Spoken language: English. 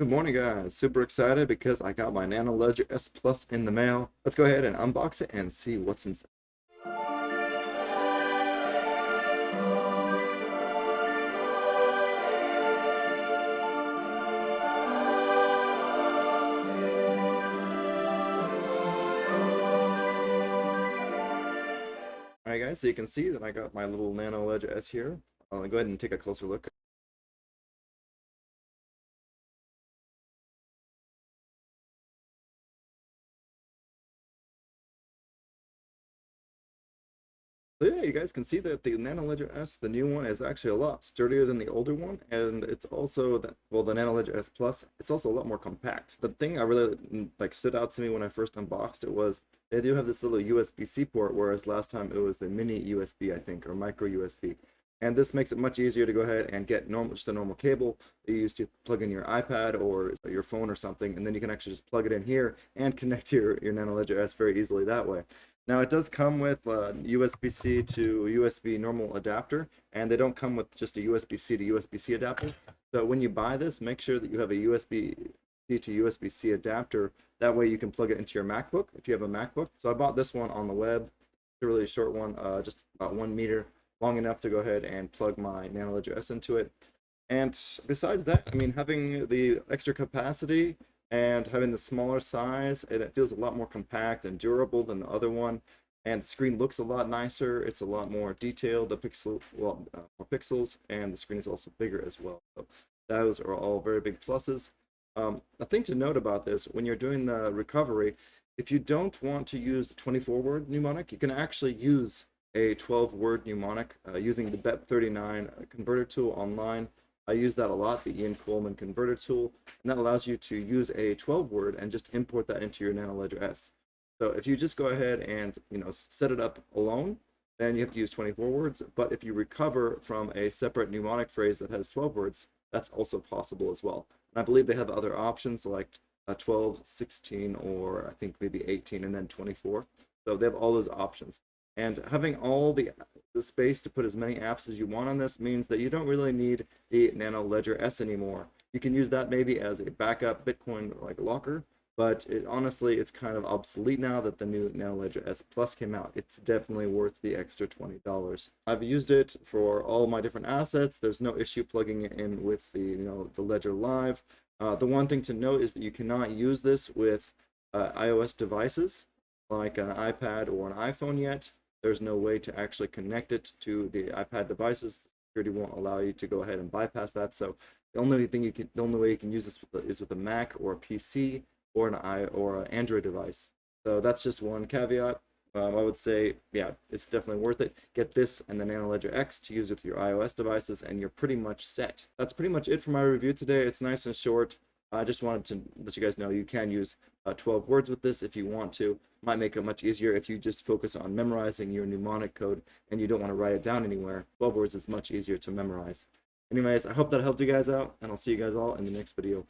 Good morning, guys. Super excited because I got my Nano Ledger S Plus in the mail. Let's go ahead and unbox it and see what's inside. Alright guys, so you can see that I got my little Nano Ledger S here. I'll go ahead and take a closer look. So yeah, you guys can see that the Nano Ledger S, the new one, is actually a lot sturdier than the older one, and it's also the Nano Ledger S Plus. It's also a lot more compact. The thing I really stood out to me when I first unboxed it was they do have this little USB-C port, whereas last time it was the mini USB, I think, or micro USB. And this makes it much easier to go ahead and get just a normal cable that you used to plug in your iPad or your phone or something, and then you can actually just plug it in here and connect to your Nano Ledger S very easily that way. Now it does come with USB-C to USB normal adapter, and they don't come with just a USB-C to USB-C adapter. So when you buy this, make sure that you have a USB-C to USB-C adapter. That way you can plug it into your MacBook if you have a MacBook. So I bought this one on the web. It's a really short one, just about 1 meter, long enough to go ahead and plug my Nano Ledger S into it. And besides that, I mean, having the extra capacity and having the smaller size, and it feels a lot more compact and durable than the other one, and the screen looks a lot nicer. It's a lot more detailed, more pixels, and the screen is also bigger as well. So those are all very big pluses. A thing to note about this, when you're doing the recovery, if you don't want to use 24-word mnemonic, you can actually use a 12-word mnemonic using the BEP39 converter tool online. I use that a lot, the Ian Coleman converter tool, and that allows you to use a 12-word and just import that into your Nano Ledger S. So if you just go ahead and set it up alone, then you have to use 24 words. But if you recover from a separate mnemonic phrase that has 12 words, that's also possible as well. And I believe they have other options like 12, 16, or I think maybe 18 and then 24. So they have all those options. And having all the space to put as many apps as you want on this means that you don't really need the Nano Ledger S anymore. You can use that maybe as a backup Bitcoin locker, but honestly, it's kind of obsolete now that the new Nano Ledger S Plus came out. It's definitely worth the extra $20. I've used it for all my different assets. There's no issue plugging it in with the Ledger Live. The one thing to note is that you cannot use this with iOS devices like an iPad or an iPhone yet. There's no way to actually connect it to the iPad devices. Security won't allow you to go ahead and bypass that. So the only way you can use this is with a Mac or a PC or an Android device. So that's just one caveat. I would say, yeah, it's definitely worth it. Get this and the Nano Ledger X to use with your iOS devices, and you're pretty much set. That's pretty much it for my review today. It's nice and short. I just wanted to let you guys know you can use 12 words with this if you want to. Might make it much easier if you just focus on memorizing your mnemonic code and you don't want to write it down anywhere. 12 words is much easier to memorize. Anyways, I hope that helped you guys out, and I'll see you guys all in the next video.